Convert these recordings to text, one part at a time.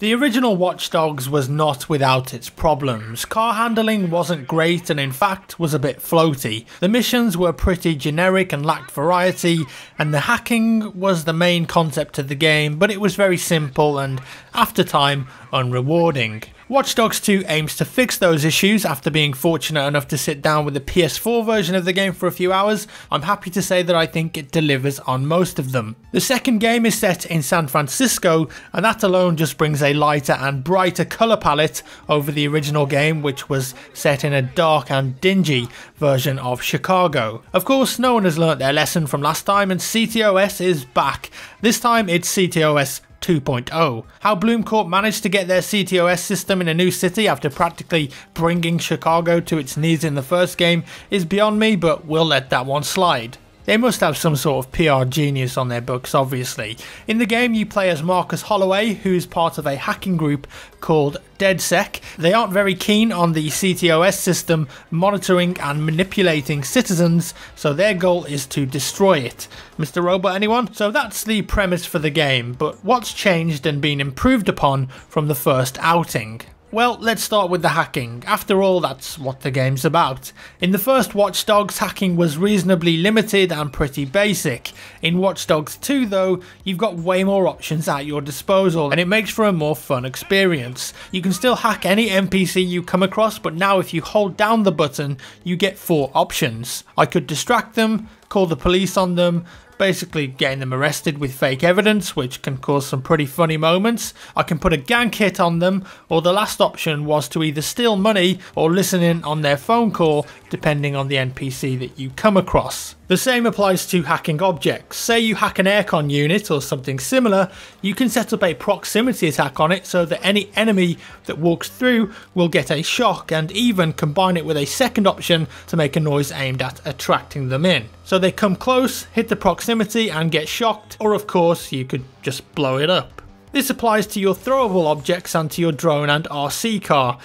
The original Watch Dogs was not without its problems. Car handling wasn't great and in fact was a bit floaty. The missions were pretty generic and lacked variety, and the hacking was the main concept of the game, but it was very simple and, after time, unrewarding. Watch Dogs 2 aims to fix those issues after being fortunate enough to sit down with the PS4 version of the game for a few hours. I'm happy to say that I think it delivers on most of them. The second game is set in San Francisco, and that alone just brings a lighter and brighter colour palette over the original game, which was set in a dark and dingy version of Chicago. Of course, no one has learnt their lesson from last time, and CTOS is back. This time it's CTOS 2.0. How Bloom Corp managed to get their CTOS system in a new city after practically bringing Chicago to its knees in the first game is beyond me, but we'll let that one slide. They must have some sort of PR genius on their books, obviously. In the game you play as Marcus Holloway, who's part of a hacking group called DedSec. They aren't very keen on the CTOS system monitoring and manipulating citizens, so their goal is to destroy it. Mr. Robot, anyone? So that's the premise for the game, but what's changed and been improved upon from the first outing? Well, let's start with the hacking. After all, that's what the game's about. In the first Watch Dogs, hacking was reasonably limited and pretty basic. In Watch Dogs 2 though, you've got way more options at your disposal, and it makes for a more fun experience. You can still hack any NPC you come across, but now if you hold down the button, you get 4 options. I could distract them, call the police on them, basically getting them arrested with fake evidence, which can cause some pretty funny moments. I can put a gank hit on them, or the last option was to either steal money or listen in on their phone call, depending on the NPC that you come across. The same applies to hacking objects. Say you hack an aircon unit or something similar, you can set up a proximity attack on it so that any enemy that walks through will get a shock, and even combine it with a second option to make a noise aimed at attracting them in. So they come close, hit the proximity and get shocked, or of course you could just blow it up. This applies to your throwable objects and to your drone and RC car.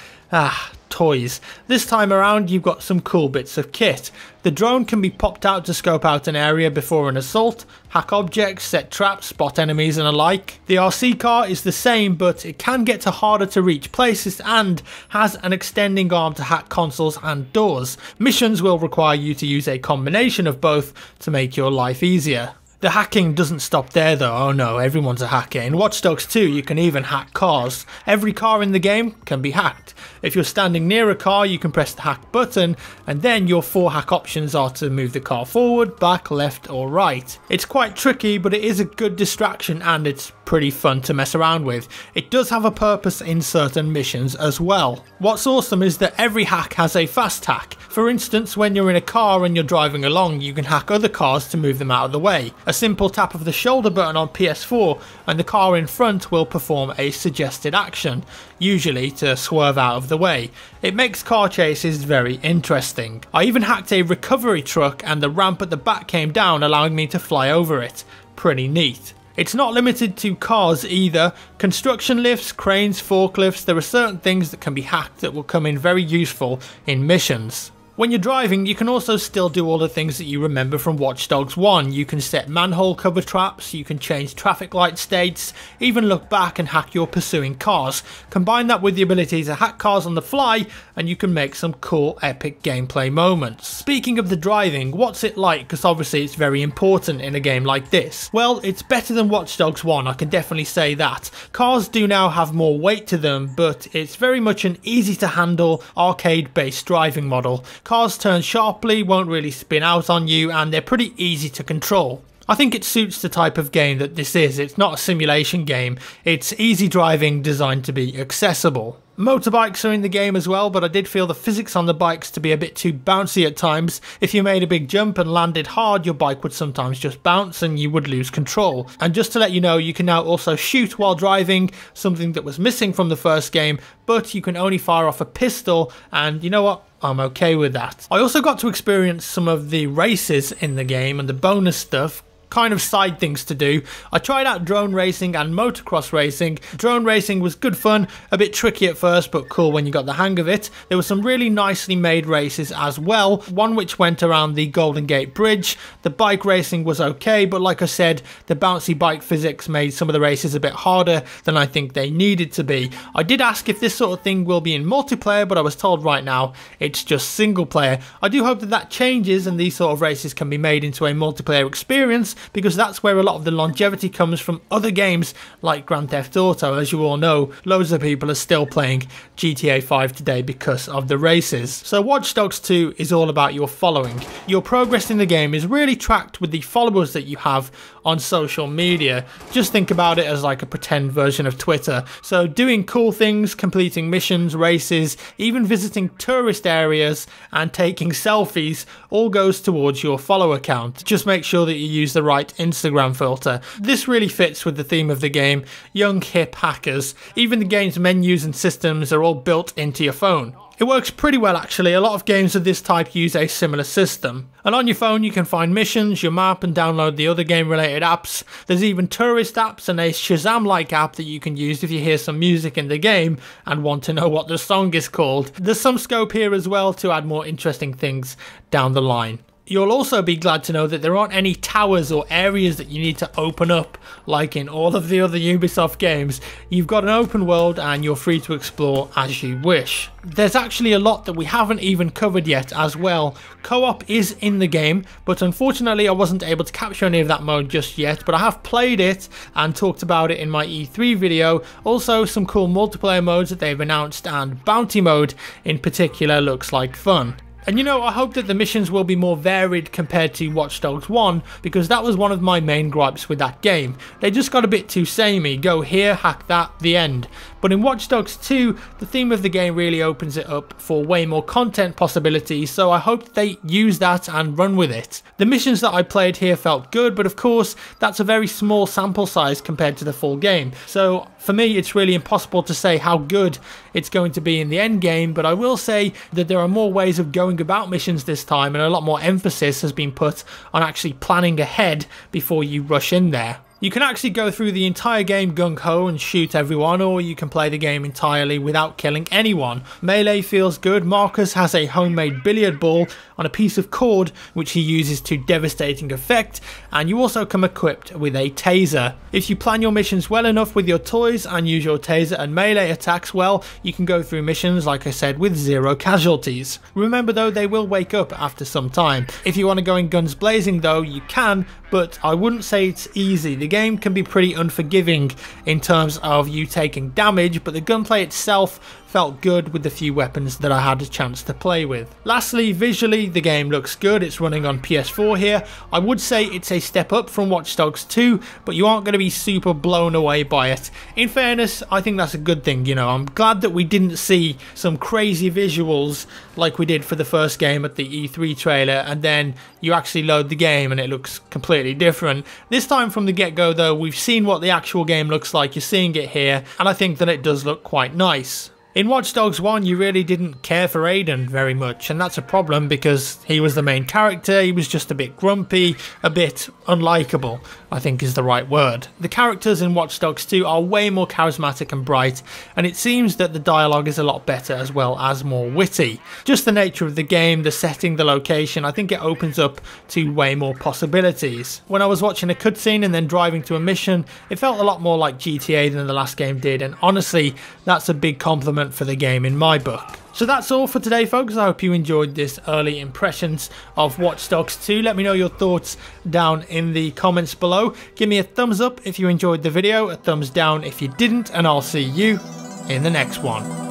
Toys. This time around you've got some cool bits of kit. The drone can be popped out to scope out an area before an assault, hack objects, set traps, spot enemies and alike. The RC car is the same, but it can get to harder to reach places and has an extending arm to hack consoles and doors. Missions will require you to use a combination of both to make your life easier. The hacking doesn't stop there though. Oh no, everyone's a hacker. In Watch Dogs 2 you can even hack cars. Every car in the game can be hacked. If you're standing near a car you can press the hack button, and then your 4 hack options are to move the car forward, back, left or right. It's quite tricky, but it is a good distraction and it's pretty fun to mess around with. It does have a purpose in certain missions as well. What's awesome is that every hack has a fast hack. For instance, when you're in a car and you're driving along, you can hack other cars to move them out of the way. A simple tap of the shoulder button on PS4 and the car in front will perform a suggested action, usually to swerve out of the way. It makes car chases very interesting. I even hacked a recovery truck and the ramp at the back came down, allowing me to fly over it. Pretty neat. It's not limited to cars either. Construction lifts, cranes, forklifts, there are certain things that can be hacked that will come in very useful in missions. When you're driving, you can also still do all the things that you remember from Watch Dogs 1. You can set manhole cover traps, you can change traffic light states, even look back and hack your pursuing cars. Combine that with the ability to hack cars on the fly and you can make some cool epic gameplay moments. Speaking of the driving, what's it like? Because obviously it's very important in a game like this. Well, it's better than Watch Dogs 1, I can definitely say that. Cars do now have more weight to them, but it's very much an easy to handle arcade based driving model. Cars turn sharply, won't really spin out on you, and they're pretty easy to control. I think it suits the type of game that this is. It's not a simulation game, it's easy driving designed to be accessible. Motorbikes are in the game as well, but I did feel the physics on the bikes to be a bit too bouncy at times. If you made a big jump and landed hard, your bike would sometimes just bounce and you would lose control. And just to let you know, you can now also shoot while driving, something that was missing from the first game, but you can only fire off a pistol, and you know what? I'm okay with that. I also got to experience some of the races in the game and the bonus stuff. kind of side things to do. I tried out drone racing and motocross racing. Drone racing was good fun, a bit tricky at first but cool when you got the hang of it. There were some really nicely made races as well, one which went around the Golden Gate Bridge. The bike racing was okay, but like I said, the bouncy bike physics made some of the races a bit harder than I think they needed to be. I did ask if this sort of thing will be in multiplayer, but I was told right now it's just single player. I do hope that that changes and these sort of races can be made into a multiplayer experience, because that's where a lot of the longevity comes from other games like Grand Theft Auto. As you all know, loads of people are still playing GTA 5 today because of the races. So Watch Dogs 2 is all about your following. Your progress in the game is really tracked with the followers that you have on social media. Just think about it as like a pretend version of Twitter. So doing cool things, completing missions, races, even visiting tourist areas and taking selfies all goes towards your follower count. Just make sure that you use the right Instagram filter. This really fits with the theme of the game, young hip hackers. Even the game's menus and systems are all built into your phone. It works pretty well actually. A lot of games of this type use a similar system. And on your phone you can find missions, your map, and download the other game related apps. There's even tourist apps and a Shazam-like app that you can use if you hear some music in the game and want to know what the song is called. There's some scope here as well to add more interesting things down the line. You'll also be glad to know that there aren't any towers or areas that you need to open up like in all of the other Ubisoft games. You've got an open world and you're free to explore as you wish. There's actually a lot that we haven't even covered yet as well. Co-op is in the game, but unfortunately I wasn't able to capture any of that mode just yet, but I have played it and talked about it in my E3 video. Also some cool multiplayer modes that they've announced, and bounty mode in particular looks like fun. And you know, I hope that the missions will be more varied compared to Watch Dogs 1, because that was one of my main gripes with that game. They just got a bit too samey, go here, hack that, the end. But in Watch Dogs 2, the theme of the game really opens it up for way more content possibilities, so I hope they use that and run with it. The missions that I played here felt good, but of course, that's a very small sample size compared to the full game. So for me, it's really impossible to say how good it's going to be in the end game, but I will say that there are more ways of going about missions this time, and a lot more emphasis has been put on actually planning ahead before you rush in there. You can actually go through the entire game gung-ho and shoot everyone, or you can play the game entirely without killing anyone. Melee feels good. Marcus has a homemade billiard ball on a piece of cord which he uses to devastating effect, and you also come equipped with a taser. If you plan your missions well enough with your toys and use your taser and melee attacks well, you can go through missions, like I said, with 0 casualties. Remember though, they will wake up after some time. If you want to go in guns blazing though, you can, but I wouldn't say it's easy. The game can be pretty unforgiving in terms of you taking damage, but the gunplay itself felt good with the few weapons that I had a chance to play with. Lastly, visually the game looks good. It's running on PS4 here. I would say it's a step up from Watch Dogs 2, but you aren't going to be super blown away by it. In fairness, I think that's a good thing, you know. I'm glad that we didn't see some crazy visuals like we did for the first game at the E3 trailer, and then you actually load the game and it looks completely different. This time from the get-go though, we've seen what the actual game looks like. You're seeing it here, and I think that it does look quite nice. In Watch Dogs 1, you really didn't care for Aiden very much, and that's a problem because he was the main character. He was just a bit grumpy, a bit unlikable, I think is the right word. The characters in Watch Dogs 2 are way more charismatic and bright, and it seems that the dialogue is a lot better as well as more witty. Just the nature of the game, the setting, the location, I think it opens up to way more possibilities. When I was watching a cutscene and then driving to a mission, it felt a lot more like GTA than the last game did, and honestly, that's a big compliment for the game in my book. So that's all for today, folks. I hope you enjoyed this early impressions of Watch Dogs 2. Let me know your thoughts down in the comments below. Give me a thumbs up if you enjoyed the video, a thumbs down if you didn't, and I'll see you in the next one.